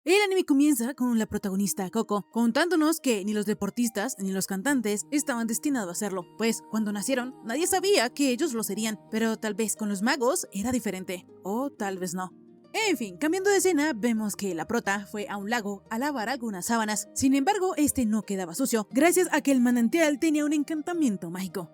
El anime comienza con la protagonista Coco contándonos que ni los deportistas ni los cantantes estaban destinados a hacerlo, pues cuando nacieron nadie sabía que ellos lo serían, pero tal vez con los magos era diferente, o tal vez no. En fin, cambiando de escena, vemos que la prota fue a un lago a lavar algunas sábanas. Sin embargo, este no quedaba sucio, gracias a que el manantial tenía un encantamiento mágico.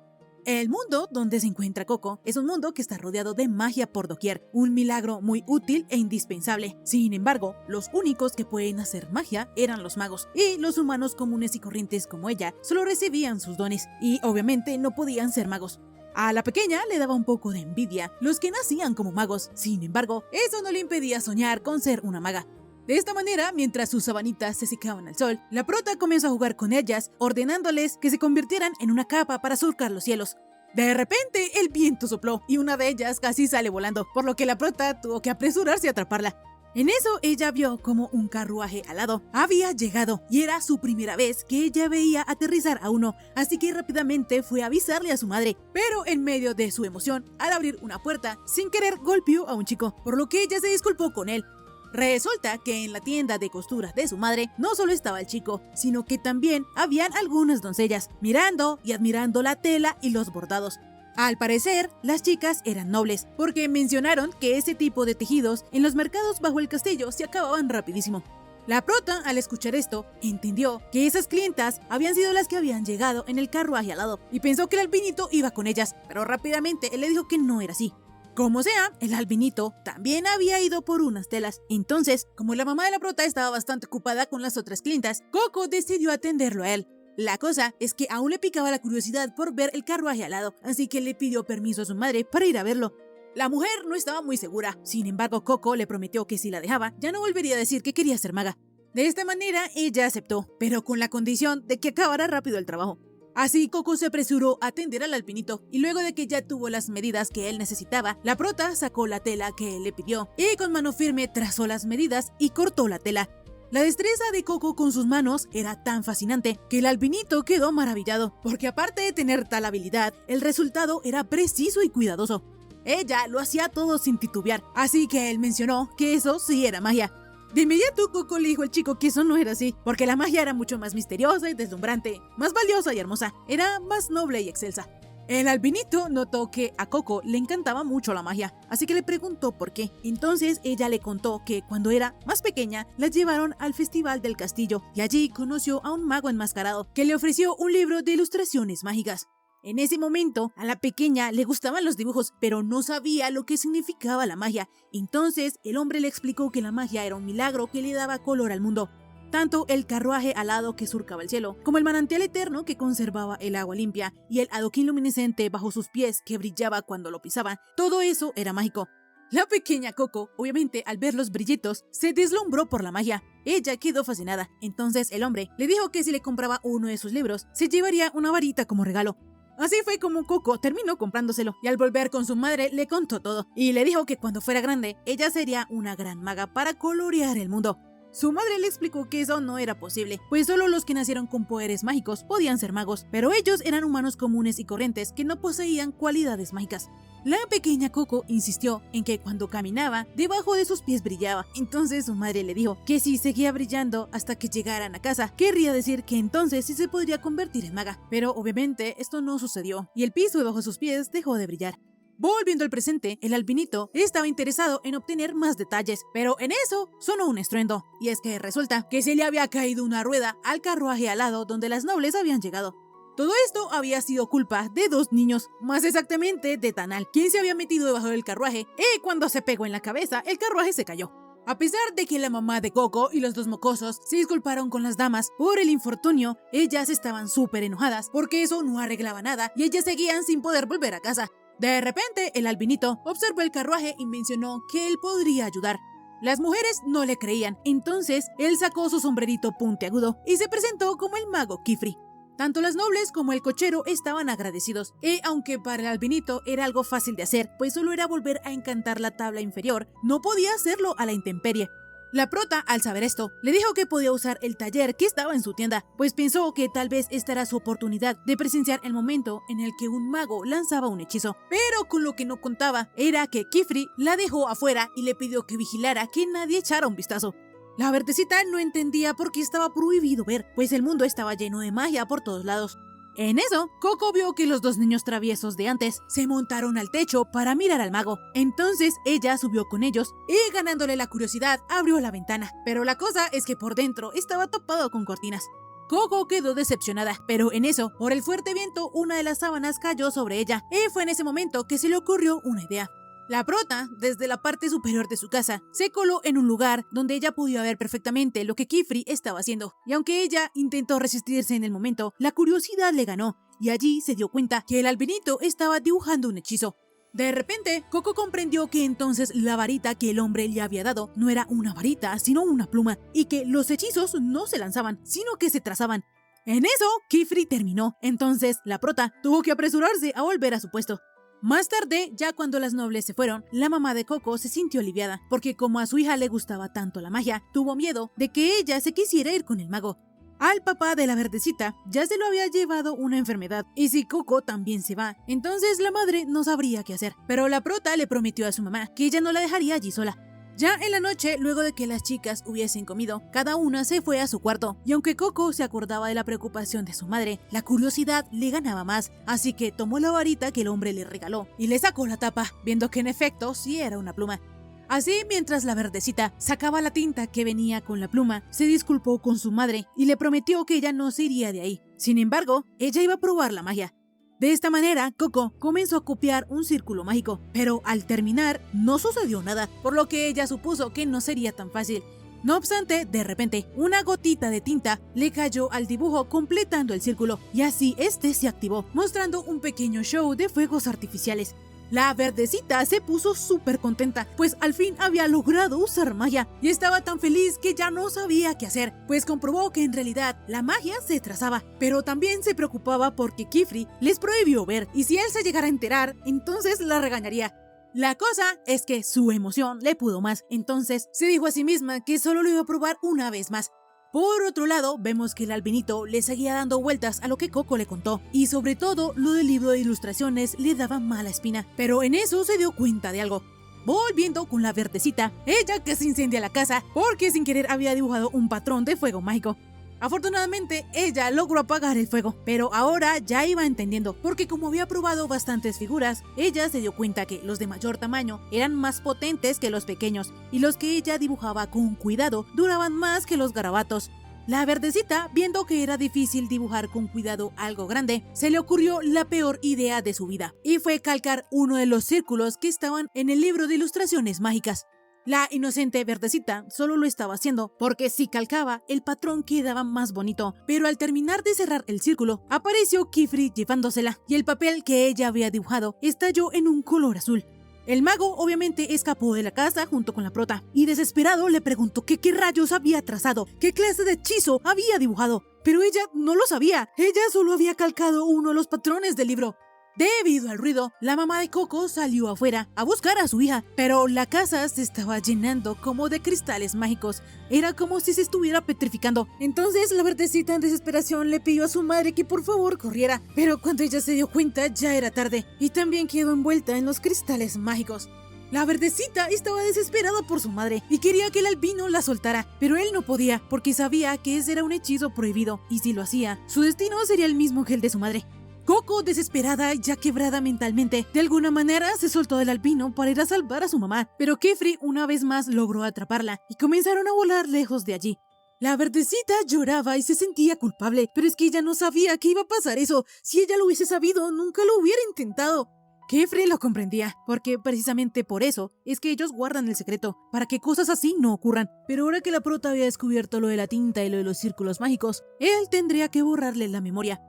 El mundo donde se encuentra Coco es un mundo que está rodeado de magia por doquier, un milagro muy útil e indispensable. Sin embargo, los únicos que pueden hacer magia eran los magos, y los humanos comunes y corrientes como ella solo recibían sus dones, y obviamente no podían ser magos. A la pequeña le daba un poco de envidia los que nacían como magos, sin embargo, eso no le impedía soñar con ser una maga. De esta manera, mientras sus sabanitas se secaban al sol, la prota comenzó a jugar con ellas, ordenándoles que se convirtieran en una capa para surcar los cielos. De repente, el viento sopló y una de ellas casi sale volando, por lo que la prota tuvo que apresurarse a atraparla. En eso, ella vio como un carruaje alado había llegado y era su primera vez que ella veía aterrizar a uno, así que rápidamente fue a avisarle a su madre. Pero en medio de su emoción, al abrir una puerta, sin querer golpeó a un chico, por lo que ella se disculpó con él. Resulta que en la tienda de costura de su madre no solo estaba el chico, sino que también habían algunas doncellas, mirando y admirando la tela y los bordados. Al parecer, las chicas eran nobles, porque mencionaron que ese tipo de tejidos en los mercados bajo el castillo se acababan rapidísimo. La prota, al escuchar esto, entendió que esas clientas habían sido las que habían llegado en el carruaje al lado, y pensó que el albinito iba con ellas, pero rápidamente él le dijo que no era así. Como sea, el albinito también había ido por unas telas. Entonces, como la mamá de la prota estaba bastante ocupada con las otras clientas, Coco decidió atenderlo a él. La cosa es que aún le picaba la curiosidad por ver el carruaje al lado, así que le pidió permiso a su madre para ir a verlo. La mujer no estaba muy segura, sin embargo Coco le prometió que si la dejaba, ya no volvería a decir que quería ser maga. De esta manera ella aceptó, pero con la condición de que acabara rápido el trabajo. Así Coco se apresuró a atender al albinito, y luego de que ya tuvo las medidas que él necesitaba, la prota sacó la tela que él le pidió, y con mano firme trazó las medidas y cortó la tela. La destreza de Coco con sus manos era tan fascinante que el albinito quedó maravillado, porque aparte de tener tal habilidad, el resultado era preciso y cuidadoso. Ella lo hacía todo sin titubear, así que él mencionó que eso sí era magia. De inmediato Coco le dijo al chico que eso no era así, porque la magia era mucho más misteriosa y deslumbrante, más valiosa y hermosa, era más noble y excelsa. El albinito notó que a Coco le encantaba mucho la magia, así que le preguntó por qué. Entonces ella le contó que cuando era más pequeña la llevaron al festival del castillo y allí conoció a un mago enmascarado que le ofreció un libro de ilustraciones mágicas. En ese momento, a la pequeña le gustaban los dibujos, pero no sabía lo que significaba la magia. Entonces, el hombre le explicó que la magia era un milagro que le daba color al mundo. Tanto el carruaje alado que surcaba el cielo, como el manantial eterno que conservaba el agua limpia, y el adoquín luminiscente bajo sus pies que brillaba cuando lo pisaban, todo eso era mágico. La pequeña Coco, obviamente al ver los brillitos, se deslumbró por la magia. Ella quedó fascinada. Entonces el hombre le dijo que si le compraba uno de sus libros, se llevaría una varita como regalo. Así fue como Coco terminó comprándoselo, y al volver con su madre le contó todo, y le dijo que cuando fuera grande, ella sería una gran maga para colorear el mundo. Su madre le explicó que eso no era posible, pues solo los que nacieron con poderes mágicos podían ser magos, pero ellos eran humanos comunes y corrientes que no poseían cualidades mágicas. La pequeña Coco insistió en que cuando caminaba, debajo de sus pies brillaba. Entonces su madre le dijo que si seguía brillando hasta que llegaran a casa, querría decir que entonces sí se podría convertir en maga. Pero obviamente esto no sucedió, y el piso debajo de sus pies dejó de brillar. Volviendo al presente, el albinito estaba interesado en obtener más detalles, pero en eso sonó un estruendo, y es que resulta que se le había caído una rueda al carruaje alado donde las nobles habían llegado. Todo esto había sido culpa de dos niños, más exactamente de Tanal, quien se había metido debajo del carruaje, y cuando se pegó en la cabeza, el carruaje se cayó. A pesar de que la mamá de Coco y los dos mocosos se disculparon con las damas por el infortunio, ellas estaban súper enojadas porque eso no arreglaba nada y ellas seguían sin poder volver a casa. De repente, el albinito observó el carruaje y mencionó que él podría ayudar. Las mujeres no le creían, entonces él sacó su sombrerito puntiagudo y se presentó como el mago Kifri. Tanto las nobles como el cochero estaban agradecidos, y aunque para el albinito era algo fácil de hacer, pues solo era volver a encantar la tabla inferior, no podía hacerlo a la intemperie. La prota, al saber esto, le dijo que podía usar el taller que estaba en su tienda, pues pensó que tal vez esta era su oportunidad de presenciar el momento en el que un mago lanzaba un hechizo. Pero con lo que no contaba era que Kifri la dejó afuera y le pidió que vigilara que nadie echara un vistazo. La verdecita no entendía por qué estaba prohibido ver, pues el mundo estaba lleno de magia por todos lados. En eso, Coco vio que los dos niños traviesos de antes se montaron al techo para mirar al mago. Entonces ella subió con ellos y, ganándole la curiosidad, abrió la ventana. Pero la cosa es que por dentro estaba tapado con cortinas. Coco quedó decepcionada, pero en eso, por el fuerte viento, una de las sábanas cayó sobre ella, y fue en ese momento que se le ocurrió una idea. La prota, desde la parte superior de su casa, se coló en un lugar donde ella podía ver perfectamente lo que Kifri estaba haciendo, y aunque ella intentó resistirse en el momento, la curiosidad le ganó, y allí se dio cuenta que el albinito estaba dibujando un hechizo. De repente, Coco comprendió que entonces la varita que el hombre le había dado no era una varita, sino una pluma, y que los hechizos no se lanzaban, sino que se trazaban. En eso, Kifri terminó, entonces la prota tuvo que apresurarse a volver a su puesto. Más tarde, ya cuando las nobles se fueron, la mamá de Coco se sintió aliviada, porque como a su hija le gustaba tanto la magia, tuvo miedo de que ella se quisiera ir con el mago. Al papá de la verdecita ya se lo había llevado una enfermedad, y si Coco también se va, entonces la madre no sabría qué hacer. Pero la prota le prometió a su mamá que ella no la dejaría allí sola. Ya en la noche, luego de que las chicas hubiesen comido, cada una se fue a su cuarto, y aunque Coco se acordaba de la preocupación de su madre, la curiosidad le ganaba más, así que tomó la varita que el hombre le regaló y le sacó la tapa, viendo que en efecto sí era una pluma. Así, mientras la verdecita sacaba la tinta que venía con la pluma, se disculpó con su madre y le prometió que ella no se iría de ahí. Sin embargo, ella iba a probar la magia. De esta manera, Coco comenzó a copiar un círculo mágico, pero al terminar no sucedió nada, por lo que ella supuso que no sería tan fácil. No obstante, de repente, una gotita de tinta le cayó al dibujo completando el círculo, y así este se activó, mostrando un pequeño show de fuegos artificiales. La verdecita se puso súper contenta, pues al fin había logrado usar magia, y estaba tan feliz que ya no sabía qué hacer, pues comprobó que en realidad la magia se trazaba, pero también se preocupaba porque Kifri les prohibió ver, y si él se llegara a enterar, entonces la regañaría. La cosa es que su emoción le pudo más, entonces se dijo a sí misma que solo lo iba a probar una vez más. Por otro lado, vemos que el albinito le seguía dando vueltas a lo que Coco le contó, y sobre todo lo del libro de ilustraciones le daba mala espina, pero en eso se dio cuenta de algo. Volviendo con la verdecita, ella casi incendia la casa porque sin querer había dibujado un patrón de fuego mágico. Afortunadamente, ella logró apagar el fuego, pero ahora ya iba entendiendo, porque como había probado bastantes figuras, ella se dio cuenta que los de mayor tamaño eran más potentes que los pequeños, y los que ella dibujaba con cuidado duraban más que los garabatos. La verdecita, viendo que era difícil dibujar con cuidado algo grande, se le ocurrió la peor idea de su vida, y fue calcar uno de los círculos que estaban en el libro de ilustraciones mágicas. La inocente verdecita solo lo estaba haciendo porque si calcaba, el patrón quedaba más bonito, pero al terminar de cerrar el círculo, apareció Kifri llevándosela, y el papel que ella había dibujado estalló en un color azul. El mago obviamente escapó de la casa junto con la prota, y desesperado le preguntó que qué rayos había trazado, qué clase de hechizo había dibujado, pero ella no lo sabía, ella solo había calcado uno de los patrones del libro. Debido al ruido, la mamá de Coco salió afuera a buscar a su hija, pero la casa se estaba llenando como de cristales mágicos. Era como si se estuviera petrificando. Entonces la verdecita en desesperación le pidió a su madre que por favor corriera, pero cuando ella se dio cuenta ya era tarde y también quedó envuelta en los cristales mágicos. La verdecita estaba desesperada por su madre y quería que el albino la soltara, pero él no podía porque sabía que ese era un hechizo prohibido y si lo hacía, su destino sería el mismo que el de su madre. Coco, desesperada y ya quebrada mentalmente, de alguna manera se soltó del albino para ir a salvar a su mamá, pero Kifri una vez más logró atraparla y comenzaron a volar lejos de allí. La verdecita lloraba y se sentía culpable, pero es que ella no sabía que iba a pasar eso. Si ella lo hubiese sabido, nunca lo hubiera intentado. Kifri lo comprendía, porque precisamente por eso es que ellos guardan el secreto, para que cosas así no ocurran. Pero ahora que la prota había descubierto lo de la tinta y lo de los círculos mágicos, él tendría que borrarle la memoria.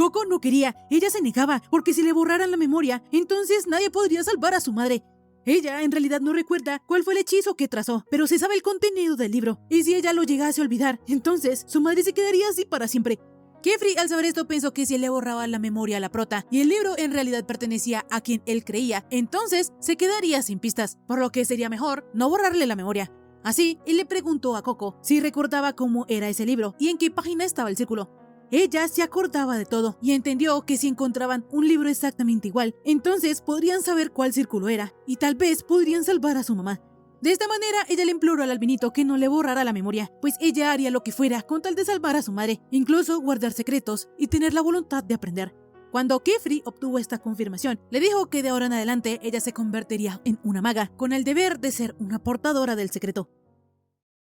Coco no quería, ella se negaba, porque si le borraran la memoria, entonces nadie podría salvar a su madre. Ella en realidad no recuerda cuál fue el hechizo que trazó, pero se sabe el contenido del libro, y si ella lo llegase a olvidar, entonces su madre se quedaría así para siempre. Kifri al saber esto pensó que si él le borraba la memoria a la prota, y el libro en realidad pertenecía a quien él creía, entonces se quedaría sin pistas, por lo que sería mejor no borrarle la memoria. Así, él le preguntó a Coco si recordaba cómo era ese libro y en qué página estaba el círculo. Ella se acordaba de todo y entendió que si encontraban un libro exactamente igual, entonces podrían saber cuál círculo era y tal vez podrían salvar a su mamá. De esta manera, ella le imploró al albinito que no le borrara la memoria, pues ella haría lo que fuera con tal de salvar a su madre, incluso guardar secretos y tener la voluntad de aprender. Cuando Kefri obtuvo esta confirmación, le dijo que de ahora en adelante ella se convertiría en una maga, con el deber de ser una portadora del secreto.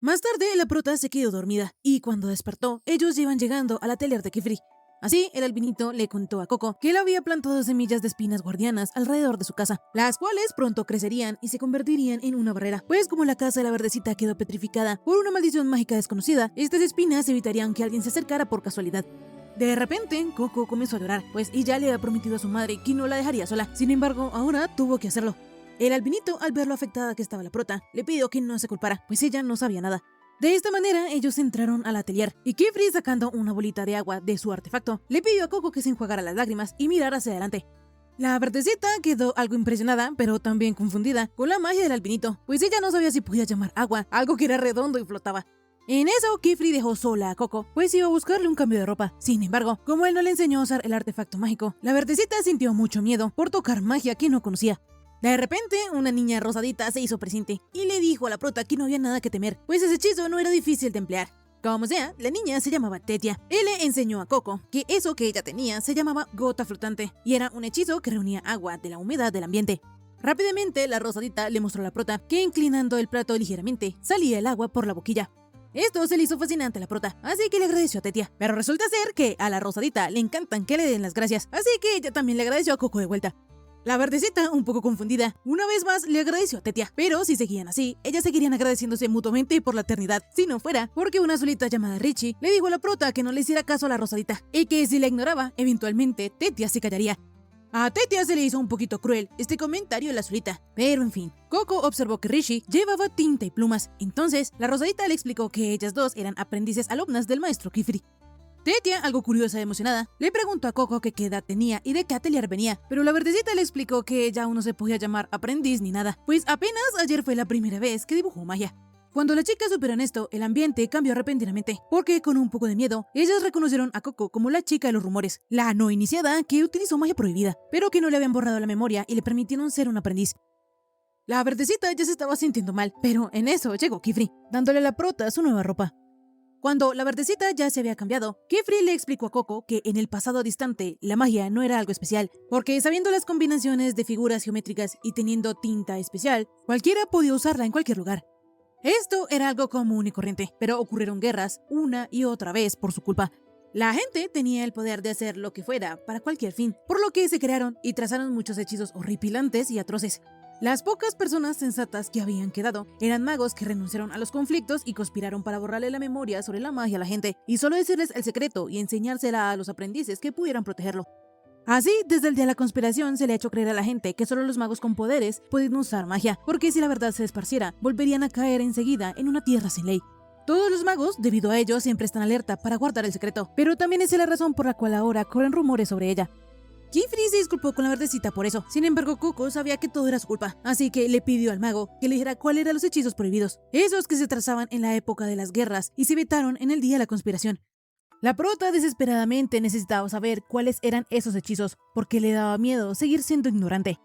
Más tarde, la prota se quedó dormida, y cuando despertó, ellos iban llegando al atelier de Kefri. Así, el albinito le contó a Coco que él había plantado semillas de espinas guardianas alrededor de su casa, las cuales pronto crecerían y se convertirían en una barrera, pues como la casa de la verdecita quedó petrificada por una maldición mágica desconocida, estas espinas evitarían que alguien se acercara por casualidad. De repente, Coco comenzó a llorar, pues ella le había prometido a su madre que no la dejaría sola. Sin embargo, ahora tuvo que hacerlo. El albinito, al ver lo afectada que estaba la prota, le pidió que no se culpara, pues ella no sabía nada. De esta manera, ellos entraron al atelier, y Kefri, sacando una bolita de agua de su artefacto, le pidió a Coco que se enjuagara las lágrimas y mirara hacia adelante. La verdecita quedó algo impresionada, pero también confundida, con la magia del albinito, pues ella no sabía si podía llamar agua, algo que era redondo y flotaba. En eso, Kefri dejó sola a Coco, pues iba a buscarle un cambio de ropa. Sin embargo, como él no le enseñó a usar el artefacto mágico, la verdecita sintió mucho miedo por tocar magia que no conocía. De repente, una niña rosadita se hizo presente y le dijo a la prota que no había nada que temer, pues ese hechizo no era difícil de emplear. Como sea, la niña se llamaba Tetia. Él le enseñó a Coco que eso que ella tenía se llamaba gota flotante y era un hechizo que reunía agua de la humedad del ambiente. Rápidamente, la rosadita le mostró a la prota que inclinando el plato ligeramente salía el agua por la boquilla. Esto se le hizo fascinante a la prota, así que le agradeció a Tetia. Pero resulta ser que a la rosadita le encantan que le den las gracias, así que ella también le agradeció a Coco de vuelta. La verdecita, un poco confundida, una vez más le agradeció a Tetia, pero si seguían así, ellas seguirían agradeciéndose mutuamente por la eternidad, si no fuera porque una solita llamada Richie le dijo a la prota que no le hiciera caso a la rosadita, y que si la ignoraba, eventualmente Tetia se callaría. A Tetia se le hizo un poquito cruel este comentario de la solita, pero en fin. Coco observó que Richie llevaba tinta y plumas, entonces la rosadita le explicó que ellas dos eran aprendices alumnas del maestro Kefri. Tetia, algo curiosa y emocionada, le preguntó a Coco que qué edad tenía y de qué atelier venía, pero la verdecita le explicó que ella aún no se podía llamar aprendiz ni nada, pues apenas ayer fue la primera vez que dibujó magia. Cuando las chicas supieron esto, el ambiente cambió repentinamente, porque con un poco de miedo, ellas reconocieron a Coco como la chica de los rumores, la no iniciada que utilizó magia prohibida, pero que no le habían borrado la memoria y le permitieron ser un aprendiz. La verdecita ya se estaba sintiendo mal, pero en eso llegó Kefri, dándole a la prota su nueva ropa. Cuando la verdecita ya se había cambiado, Kefri le explicó a Coco que en el pasado distante la magia no era algo especial, porque sabiendo las combinaciones de figuras geométricas y teniendo tinta especial, cualquiera podía usarla en cualquier lugar. Esto era algo común y corriente, pero ocurrieron guerras una y otra vez por su culpa. La gente tenía el poder de hacer lo que fuera para cualquier fin, por lo que se crearon y trazaron muchos hechizos horripilantes y atroces. Las pocas personas sensatas que habían quedado eran magos que renunciaron a los conflictos y conspiraron para borrarle la memoria sobre la magia a la gente y solo decirles el secreto y enseñársela a los aprendices que pudieran protegerlo. Así, desde el día de la conspiración se le ha hecho creer a la gente que solo los magos con poderes pueden usar magia, porque si la verdad se esparciera, volverían a caer enseguida en una tierra sin ley. Todos los magos, debido a ello, siempre están alerta para guardar el secreto, pero también esa es la razón por la cual ahora corren rumores sobre ella. Kefri se disculpó con la verdecita por eso. Sin embargo, Coco sabía que todo era su culpa, así que le pidió al mago que le dijera cuáles eran los hechizos prohibidos, esos que se trazaban en la época de las guerras y se vetaron en el día de la conspiración. La prota desesperadamente necesitaba saber cuáles eran esos hechizos, porque le daba miedo seguir siendo ignorante.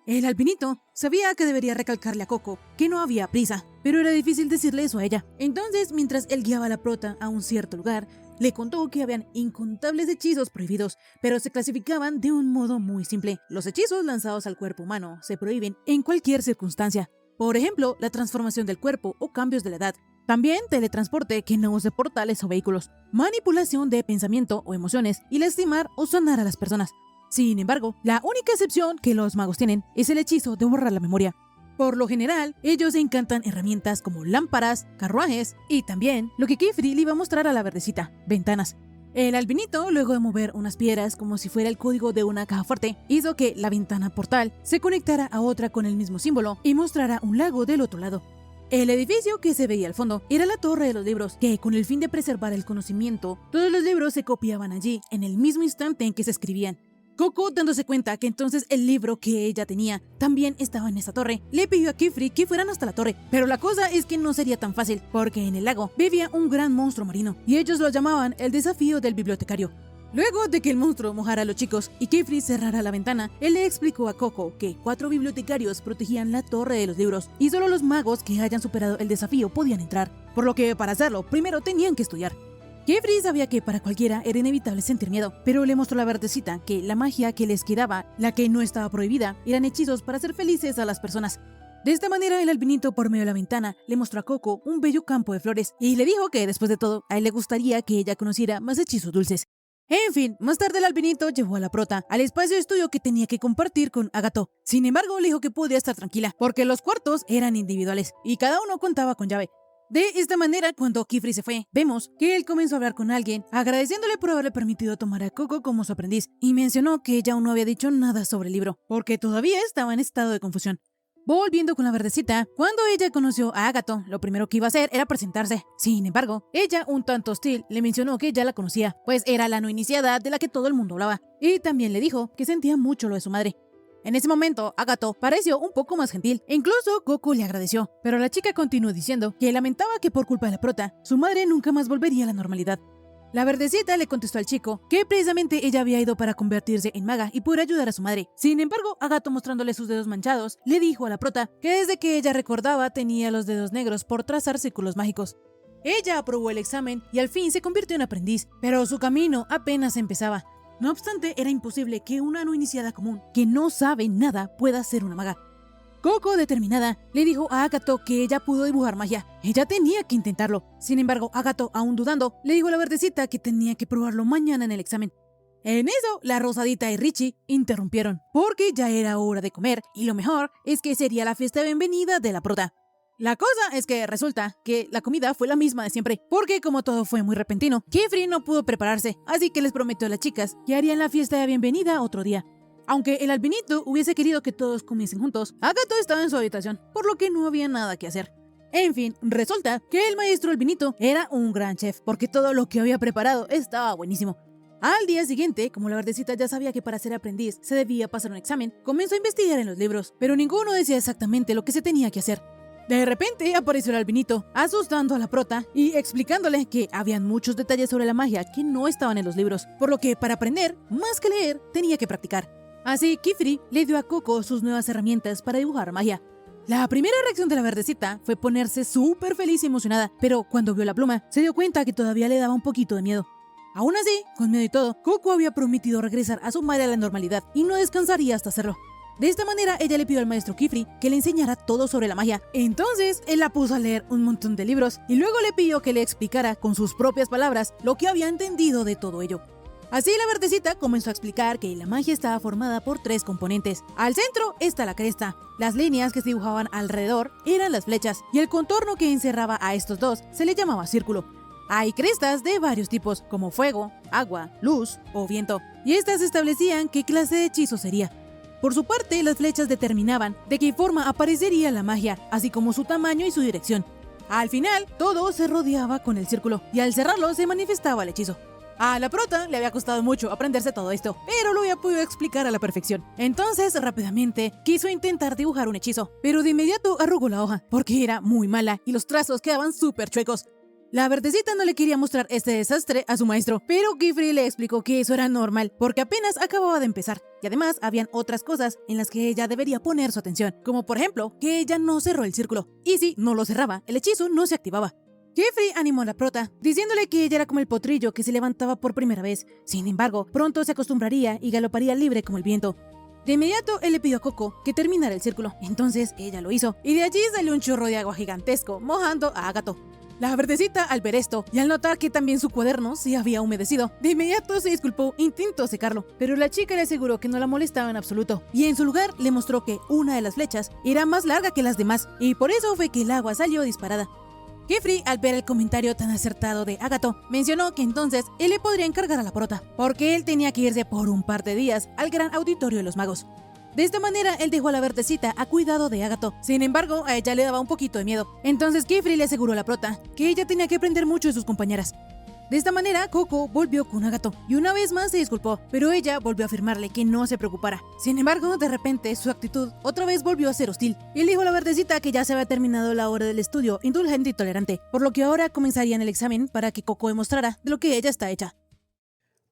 El albinito sabía que debería recalcarle a Coco que no había prisa, pero era difícil decirle eso a ella. Entonces, mientras él guiaba a la prota a un cierto lugar, le contó que habían incontables hechizos prohibidos, pero se clasificaban de un modo muy simple. Los hechizos lanzados al cuerpo humano se prohíben en cualquier circunstancia. Por ejemplo, la transformación del cuerpo o cambios de la edad. También teletransporte que no use portales o vehículos. Manipulación de pensamiento o emociones y lastimar o sanar a las personas. Sin embargo, la única excepción que los magos tienen es el hechizo de borrar la memoria. Por lo general, ellos encantan herramientas como lámparas, carruajes y también lo que Kefri le iba a mostrar a la verdecita, ventanas. El albinito, luego de mover unas piedras como si fuera el código de una caja fuerte, hizo que la ventana portal se conectara a otra con el mismo símbolo y mostrara un lago del otro lado. El edificio que se veía al fondo era la Torre de los Libros, que con el fin de preservar el conocimiento, todos los libros se copiaban allí en el mismo instante en que se escribían. Coco, dándose cuenta que entonces el libro que ella tenía también estaba en esa torre, le pidió a Kefri que fueran hasta la torre. Pero la cosa es que no sería tan fácil, porque en el lago vivía un gran monstruo marino, y ellos lo llamaban el desafío del bibliotecario. Luego de que el monstruo mojara a los chicos y Kefri cerrara la ventana, él le explicó a Coco que 4 bibliotecarios protegían la torre de los libros y solo los magos que hayan superado el desafío podían entrar, por lo que para hacerlo primero tenían que estudiar. Kefri sabía que para cualquiera era inevitable sentir miedo, pero le mostró la verdecita que la magia que les quedaba, la que no estaba prohibida, eran hechizos para hacer felices a las personas. De esta manera, el albinito por medio de la ventana le mostró a Coco un bello campo de flores y le dijo que después de todo, a él le gustaría que ella conociera más hechizos dulces. En fin, más tarde el albinito llevó a la prota al espacio de estudio que tenía que compartir con Agato. Sin embargo, le dijo que podía estar tranquila, porque los cuartos eran individuales y cada uno contaba con llave. De esta manera, cuando Kefri se fue, vemos que él comenzó a hablar con alguien, agradeciéndole por haberle permitido tomar a Coco como su aprendiz, y mencionó que ella aún no había dicho nada sobre el libro, porque todavía estaba en estado de confusión. Volviendo con la verdecita, cuando ella conoció a Agato, lo primero que iba a hacer era presentarse. Sin embargo, ella, un tanto hostil, le mencionó que ya la conocía, pues era la no iniciada de la que todo el mundo hablaba, y también le dijo que sentía mucho lo de su madre. En ese momento, Agato pareció un poco más gentil, e incluso Coco le agradeció, pero la chica continuó diciendo que lamentaba que por culpa de la prota, su madre nunca más volvería a la normalidad. La verdecita le contestó al chico que precisamente ella había ido para convertirse en maga y poder ayudar a su madre. Sin embargo, Agato, mostrándole sus dedos manchados, le dijo a la prota que desde que ella recordaba tenía los dedos negros por trazar círculos mágicos. Ella aprobó el examen y al fin se convirtió en aprendiz, pero su camino apenas empezaba. No obstante, era imposible que una no iniciada común, que no sabe nada, pueda ser una maga. Coco, determinada, le dijo a Agato que ella pudo dibujar magia. Ella tenía que intentarlo. Sin embargo, Agato, aún dudando, le dijo a la verdecita que tenía que probarlo mañana en el examen. En eso, la Rosadita y Richie interrumpieron, porque ya era hora de comer, y lo mejor es que sería la fiesta de bienvenida de la prota. La cosa es que resulta que la comida fue la misma de siempre, porque como todo fue muy repentino, Kefri no pudo prepararse, así que les prometió a las chicas que harían la fiesta de bienvenida otro día. Aunque el albinito hubiese querido que todos comiesen juntos, Agato estaba en su habitación, por lo que no había nada que hacer. En fin, resulta que el maestro albinito era un gran chef, porque todo lo que había preparado estaba buenísimo. Al día siguiente, como la verdecita ya sabía que para ser aprendiz se debía pasar un examen, comenzó a investigar en los libros, pero ninguno decía exactamente lo que se tenía que hacer. De repente apareció el albinito, asustando a la prota y explicándole que habían muchos detalles sobre la magia que no estaban en los libros, por lo que para aprender, más que leer, tenía que practicar. Así, Kefri le dio a Coco sus nuevas herramientas para dibujar magia. La primera reacción de la verdecita fue ponerse súper feliz y emocionada, pero cuando vio la pluma, se dio cuenta que todavía le daba un poquito de miedo. Aún así, con miedo y todo, Coco había prometido regresar a su madre a la normalidad y no descansaría hasta hacerlo. De esta manera, ella le pidió al maestro Kefri que le enseñara todo sobre la magia. Entonces, él la puso a leer un montón de libros y luego le pidió que le explicara con sus propias palabras lo que había entendido de todo ello. Así la verdecita comenzó a explicar que la magia estaba formada por 3 componentes. Al centro está la cresta, las líneas que se dibujaban alrededor eran las flechas y el contorno que encerraba a estos dos se le llamaba círculo. Hay crestas de varios tipos, como fuego, agua, luz o viento, y estas establecían qué clase de hechizo sería. Por su parte, las flechas determinaban de qué forma aparecería la magia, así como su tamaño y su dirección. Al final, todo se rodeaba con el círculo, y al cerrarlo se manifestaba el hechizo. A la prota le había costado mucho aprenderse todo esto, pero lo había podido explicar a la perfección. Entonces, rápidamente, quiso intentar dibujar un hechizo, pero de inmediato arrugó la hoja, porque era muy mala y los trazos quedaban súper chuecos. La verdecita no le quería mostrar este desastre a su maestro, pero Kefri le explicó que eso era normal, porque apenas acababa de empezar, y además habían otras cosas en las que ella debería poner su atención, como por ejemplo, que ella no cerró el círculo, y si no lo cerraba, el hechizo no se activaba. Kefri animó a la prota, diciéndole que ella era como el potrillo que se levantaba por primera vez. Sin embargo, pronto se acostumbraría y galoparía libre como el viento. De inmediato, él le pidió a Coco que terminara el círculo. Entonces, ella lo hizo, y de allí salió un chorro de agua gigantesco, mojando a Agato. La verdecita, al ver esto, y al notar que también su cuaderno se había humedecido, de inmediato se disculpó e intentó secarlo, pero la chica le aseguró que no la molestaba en absoluto, y en su lugar le mostró que una de las flechas era más larga que las demás, y por eso fue que el agua salió disparada. Kefri, al ver el comentario tan acertado de Agato, mencionó que entonces él le podría encargar a la prota, porque él tenía que irse por un par de días al gran auditorio de los magos. De esta manera, él dejó a la verdecita a cuidado de Agato. Sin embargo, a ella le daba un poquito de miedo. Entonces Kefri le aseguró a la prota que ella tenía que aprender mucho de sus compañeras. De esta manera, Coco volvió con Agato y una vez más se disculpó, pero ella volvió a afirmarle que no se preocupara. Sin embargo, de repente, su actitud otra vez volvió a ser hostil. Él dijo a la verdecita que ya se había terminado la hora del estudio indulgente y tolerante, por lo que ahora comenzarían el examen para que Coco demostrara de lo que ella está hecha.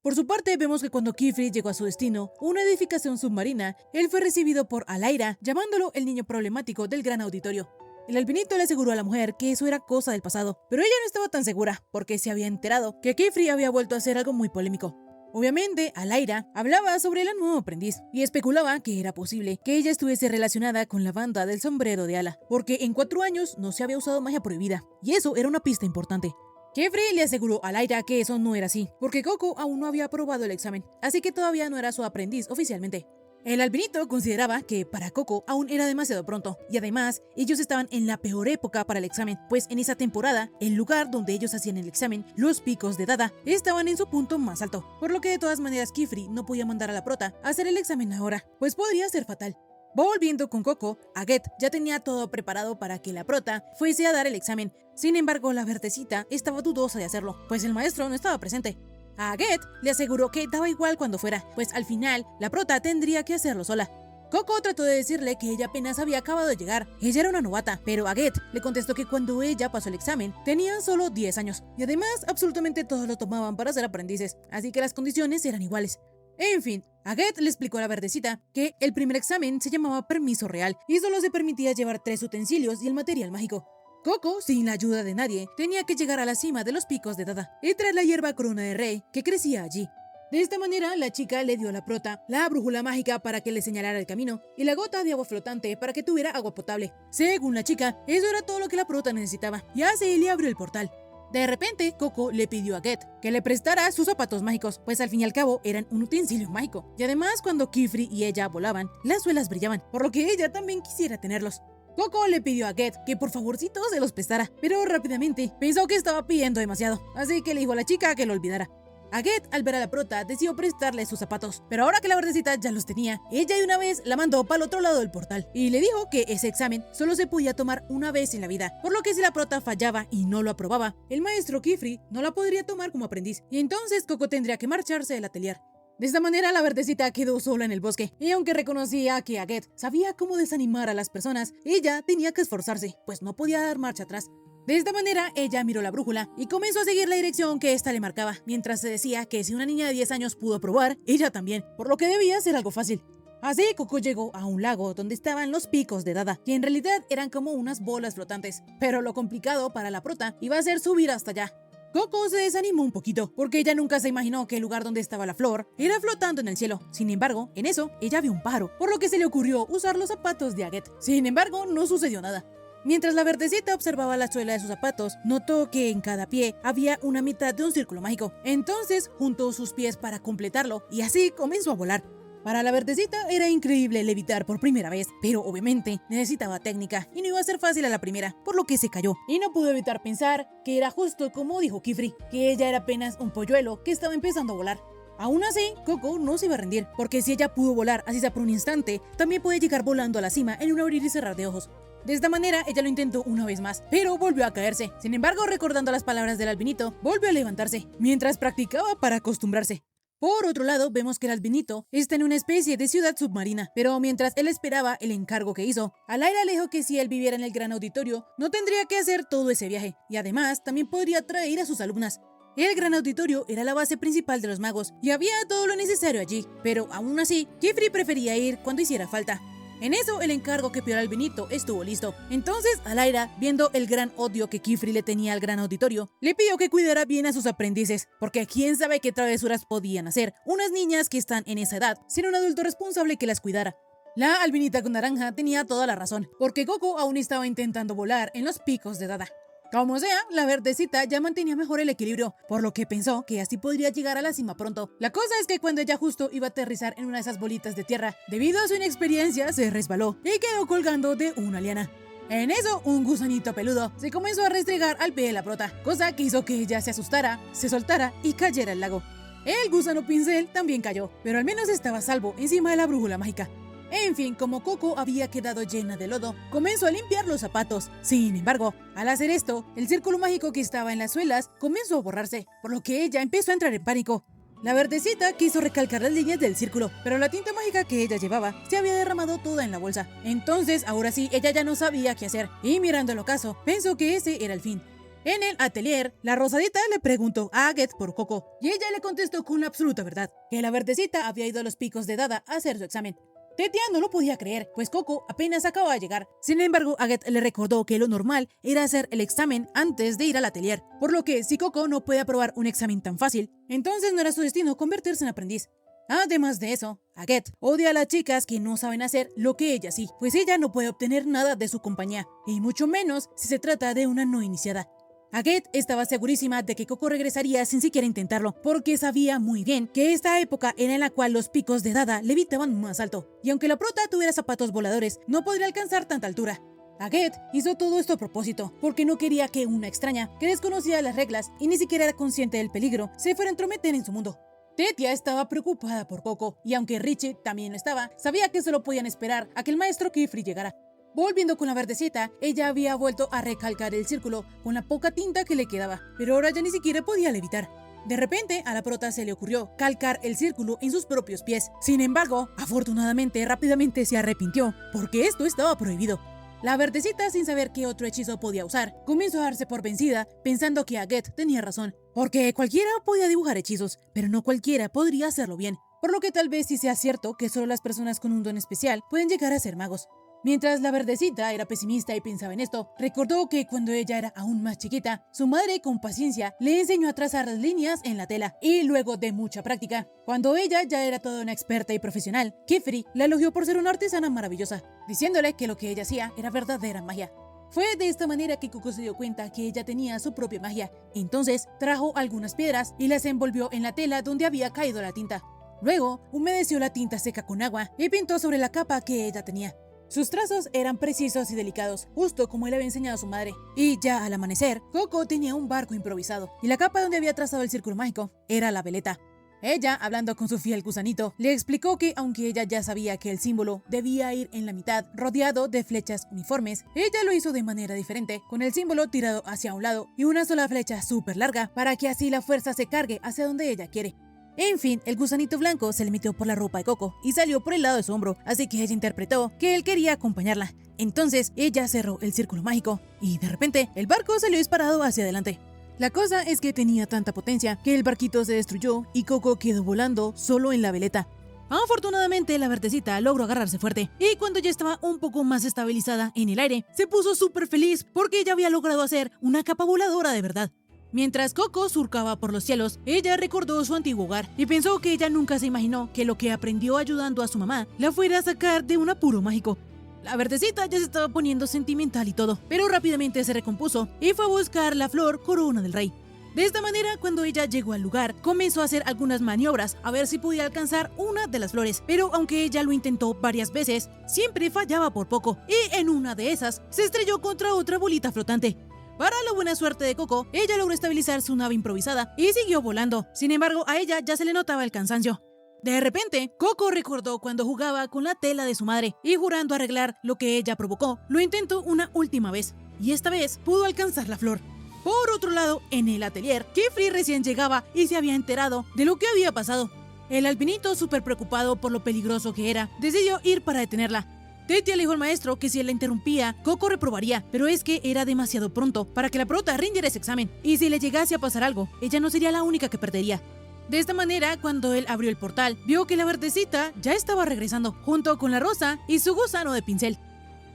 Por su parte, vemos que cuando Kifri llegó a su destino, una edificación submarina, él fue recibido por Alaira, llamándolo el niño problemático del gran auditorio. El albinito le aseguró a la mujer que eso era cosa del pasado, pero ella no estaba tan segura, porque se había enterado que Kifri había vuelto a hacer algo muy polémico. Obviamente, Alaira hablaba sobre la nueva aprendiz y especulaba que era posible que ella estuviese relacionada con la banda del sombrero de ala, porque en 4 años no se había usado magia prohibida, y eso era una pista importante. Kefri le aseguró a Alaira que eso no era así, porque Coco aún no había aprobado el examen, así que todavía no era su aprendiz oficialmente. El albinito consideraba que para Coco aún era demasiado pronto, y además ellos estaban en la peor época para el examen, pues en esa temporada, el lugar donde ellos hacían el examen, los picos de Dada, estaban en su punto más alto, por lo que de todas maneras Kefri no podía mandar a la prota a hacer el examen ahora, pues podría ser fatal. Volviendo con Coco, Aguet ya tenía todo preparado para que la prota fuese a dar el examen. Sin embargo, la verdecita estaba dudosa de hacerlo, pues el maestro no estaba presente. A Aguet le aseguró que daba igual cuando fuera, pues al final la prota tendría que hacerlo sola. Coco trató de decirle que ella apenas había acabado de llegar, ella era una novata, pero Aguet le contestó que cuando ella pasó el examen tenían solo 10 años, y además absolutamente todos lo tomaban para ser aprendices, así que las condiciones eran iguales. En fin, Aguet le explicó a la verdecita que el primer examen se llamaba permiso real y solo se permitía llevar 3 utensilios y el material mágico. Coco, sin la ayuda de nadie, tenía que llegar a la cima de los picos de Dada y traer la hierba corona de rey que crecía allí. De esta manera, la chica le dio a la prota la brújula mágica para que le señalara el camino y la gota de agua flotante para que tuviera agua potable. Según la chica, eso era todo lo que la prota necesitaba, y así le abrió el portal. De repente, Coco le pidió a Aguet que le prestara sus zapatos mágicos, pues al fin y al cabo eran un utensilio mágico. Y además, cuando Kifri y ella volaban, las suelas brillaban, por lo que ella también quisiera tenerlos. Coco le pidió a Aguet que por favorcito se los prestara, pero rápidamente pensó que estaba pidiendo demasiado, así que le dijo a la chica que lo olvidara. Aguet, al ver a la prota, decidió prestarle sus zapatos, pero ahora que la verdecita ya los tenía, ella de una vez la mandó para el otro lado del portal y le dijo que ese examen solo se podía tomar una vez en la vida, por lo que si la prota fallaba y no lo aprobaba, el maestro Kifri no la podría tomar como aprendiz, y entonces Coco tendría que marcharse del atelier. De esta manera la verdecita quedó sola en el bosque, y aunque reconocía que Aguet sabía cómo desanimar a las personas, ella tenía que esforzarse, pues no podía dar marcha atrás. De esta manera, ella miró la brújula y comenzó a seguir la dirección que ésta le marcaba, mientras se decía que si una niña de 10 años pudo probar, ella también, por lo que debía ser algo fácil. Así, Coco llegó a un lago donde estaban los picos de Dada, que en realidad eran como unas bolas flotantes, pero lo complicado para la prota iba a ser subir hasta allá. Coco se desanimó un poquito, porque ella nunca se imaginó que el lugar donde estaba la flor era flotando en el cielo. Sin embargo, en eso, ella vio un pájaro, por lo que se le ocurrió usar los zapatos de Aguet. Sin embargo, no sucedió nada. Mientras la verdecita observaba la suela de sus zapatos, notó que en cada pie había una mitad de un círculo mágico. Entonces juntó sus pies para completarlo y así comenzó a volar. Para la verdecita era increíble levitar por primera vez, pero obviamente necesitaba técnica y no iba a ser fácil a la primera, por lo que se cayó. Y no pudo evitar pensar que era justo como dijo Kifri, que ella era apenas un polluelo que estaba empezando a volar. Aún así, Coco no se iba a rendir, porque si ella pudo volar así sea por un instante, también puede llegar volando a la cima en un abrir y cerrar de ojos. De esta manera, ella lo intentó una vez más, pero volvió a caerse. Sin embargo, recordando las palabras del albinito, volvió a levantarse, mientras practicaba para acostumbrarse. Por otro lado, vemos que el albinito está en una especie de ciudad submarina, pero mientras él esperaba el encargo que hizo, Alaira le dijo que si él viviera en el gran auditorio, no tendría que hacer todo ese viaje, y además también podría traer a sus alumnas. El gran auditorio era la base principal de los magos, y había todo lo necesario allí, pero aún así, Kifri prefería ir cuando hiciera falta. En eso, el encargo que pidió el albinito estuvo listo. Entonces, Alaira, viendo el gran odio que Kifri le tenía al gran auditorio, le pidió que cuidara bien a sus aprendices, porque quién sabe qué travesuras podían hacer unas niñas que están en esa edad, sin un adulto responsable que las cuidara. La albinita con naranja tenía toda la razón, porque Coco aún estaba intentando volar en los picos de Dada. Como sea, la verdecita ya mantenía mejor el equilibrio, por lo que pensó que así podría llegar a la cima pronto. La cosa es que cuando ella justo iba a aterrizar en una de esas bolitas de tierra, debido a su inexperiencia se resbaló y quedó colgando de una liana. En eso, un gusanito peludo se comenzó a restregar al pie de la prota, cosa que hizo que ella se asustara, se soltara y cayera al lago. El gusano pincel también cayó, pero al menos estaba a salvo encima de la brújula mágica. En fin, como Coco había quedado llena de lodo, comenzó a limpiar los zapatos. Sin embargo, al hacer esto, el círculo mágico que estaba en las suelas comenzó a borrarse, por lo que ella empezó a entrar en pánico. La verdecita quiso recalcar las líneas del círculo, pero la tinta mágica que ella llevaba se había derramado toda en la bolsa. Entonces, ahora sí, ella ya no sabía qué hacer, y mirando el ocaso, pensó que ese era el fin. En el atelier, la Rosadita le preguntó a Agatha por Coco, y ella le contestó con la absoluta verdad, que la Verdecita había ido a los Picos de Dada a hacer su examen. Tetia no lo podía creer, pues Coco apenas acababa de llegar. Sin embargo, Agatha le recordó que lo normal era hacer el examen antes de ir al atelier, por lo que si Coco no puede aprobar un examen tan fácil, entonces no era su destino convertirse en aprendiz. Además de eso, Agatha odia a las chicas que no saben hacer lo que ella sí, pues ella no puede obtener nada de su compañía, y mucho menos si se trata de una no iniciada. Agatha estaba segurísima de que Coco regresaría sin siquiera intentarlo, porque sabía muy bien que esta época era en la cual los picos de Dada levitaban más alto, y aunque la prota tuviera zapatos voladores, no podría alcanzar tanta altura. Agatha hizo todo esto a propósito, porque no quería que una extraña, que desconocía las reglas y ni siquiera era consciente del peligro, se fuera a entrometer en su mundo. Tetia estaba preocupada por Coco, y aunque Richie también lo estaba, sabía que solo podían esperar a que el maestro Kifri llegara. Volviendo con la Verdecita, ella había vuelto a recalcar el círculo con la poca tinta que le quedaba, pero ahora ya ni siquiera podía levitar. De repente, a la prota se le ocurrió calcar el círculo en sus propios pies. Sin embargo, afortunadamente rápidamente se arrepintió, porque esto estaba prohibido. La Verdecita, sin saber qué otro hechizo podía usar, comenzó a darse por vencida, pensando que Agatha tenía razón, porque cualquiera podía dibujar hechizos, pero no cualquiera podría hacerlo bien, por lo que tal vez sí sea cierto que solo las personas con un don especial pueden llegar a ser magos. Mientras la Verdecita era pesimista y pensaba en esto, recordó que cuando ella era aún más chiquita, su madre con paciencia le enseñó a trazar las líneas en la tela, y luego de mucha práctica, cuando ella ya era toda una experta y profesional, Kifri la elogió por ser una artesana maravillosa, diciéndole que lo que ella hacía era verdadera magia. Fue de esta manera que Coco se dio cuenta que ella tenía su propia magia. Entonces trajo algunas piedras y las envolvió en la tela donde había caído la tinta. Luego humedeció la tinta seca con agua y pintó sobre la capa que ella tenía. Sus trazos eran precisos y delicados, justo como él había enseñado a su madre. Y ya al amanecer, Coco tenía un barco improvisado, y la capa donde había trazado el círculo mágico era la veleta. Ella, hablando con su fiel gusanito, le explicó que aunque ella ya sabía que el símbolo debía ir en la mitad, rodeado de flechas uniformes, ella lo hizo de manera diferente, con el símbolo tirado hacia un lado y una sola flecha súper larga, para que así la fuerza se cargue hacia donde ella quiere. En fin, el gusanito blanco se le metió por la ropa de Coco y salió por el lado de su hombro, así que ella interpretó que él quería acompañarla. Entonces ella cerró el círculo mágico y de repente el barco salió disparado hacia adelante. La cosa es que tenía tanta potencia que el barquito se destruyó y Coco quedó volando solo en la veleta. Afortunadamente la Verdecita logró agarrarse fuerte y cuando ya estaba un poco más estabilizada en el aire, se puso súper feliz porque ella había logrado hacer una capa voladora de verdad. Mientras Coco surcaba por los cielos, ella recordó su antiguo hogar y pensó que ella nunca se imaginó que lo que aprendió ayudando a su mamá la fuera a sacar de un apuro mágico. La Verdecita ya se estaba poniendo sentimental y todo, pero rápidamente se recompuso y fue a buscar la flor corona del rey. De esta manera, cuando ella llegó al lugar, comenzó a hacer algunas maniobras a ver si podía alcanzar una de las flores, pero aunque ella lo intentó varias veces, siempre fallaba por poco, y en una de esas se estrelló contra otra bolita flotante. Para la buena suerte de Coco, ella logró estabilizar su nave improvisada y siguió volando. Sin embargo, a ella ya se le notaba el cansancio. De repente, Coco recordó cuando jugaba con la tela de su madre y jurando arreglar lo que ella provocó, lo intentó una última vez y esta vez pudo alcanzar la flor. Por otro lado, en el atelier, Kifri recién llegaba y se había enterado de lo que había pasado. El alpinito, súper preocupado por lo peligroso que era, decidió ir para detenerla. Tetia le dijo al maestro que si él la interrumpía, Coco reprobaría, pero es que era demasiado pronto para que la prota rindiera ese examen, y si le llegase a pasar algo, ella no sería la única que perdería. De esta manera, cuando él abrió el portal, vio que la Verdecita ya estaba regresando, junto con la Rosa y su gusano de pincel.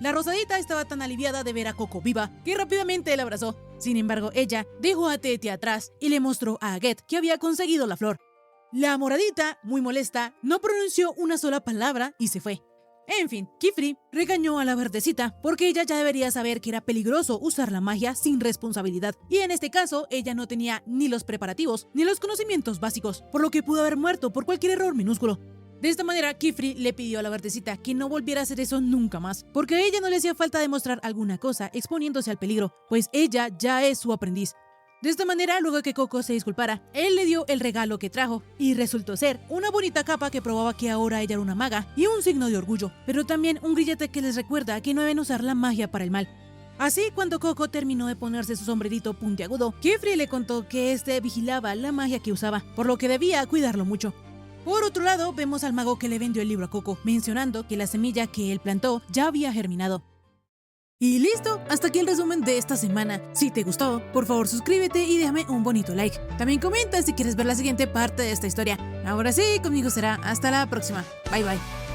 La Rosadita estaba tan aliviada de ver a Coco viva que rápidamente la abrazó. Sin embargo, ella dejó a Tetia atrás y le mostró a Agatha que había conseguido la flor. La Moradita, muy molesta, no pronunció una sola palabra y se fue. En fin, Kifri regañó a la Verdecita porque ella ya debería saber que era peligroso usar la magia sin responsabilidad, y en este caso ella no tenía ni los preparativos ni los conocimientos básicos, por lo que pudo haber muerto por cualquier error minúsculo. De esta manera, Kifri le pidió a la Verdecita que no volviera a hacer eso nunca más, porque a ella no le hacía falta demostrar alguna cosa exponiéndose al peligro, pues ella ya es su aprendiz. De esta manera, luego que Coco se disculpara, él le dio el regalo que trajo y resultó ser una bonita capa que probaba que ahora ella era una maga y un signo de orgullo, pero también un grillete que les recuerda que no deben usar la magia para el mal. Así, cuando Coco terminó de ponerse su sombrerito puntiagudo, Kifri le contó que este vigilaba la magia que usaba, por lo que debía cuidarlo mucho. Por otro lado, vemos al mago que le vendió el libro a Coco, mencionando que la semilla que él plantó ya había germinado. Y listo, hasta aquí el resumen de esta semana. Si te gustó, por favor suscríbete y déjame un bonito like. También comenta si quieres ver la siguiente parte de esta historia. Ahora sí, conmigo será hasta la próxima. Bye bye.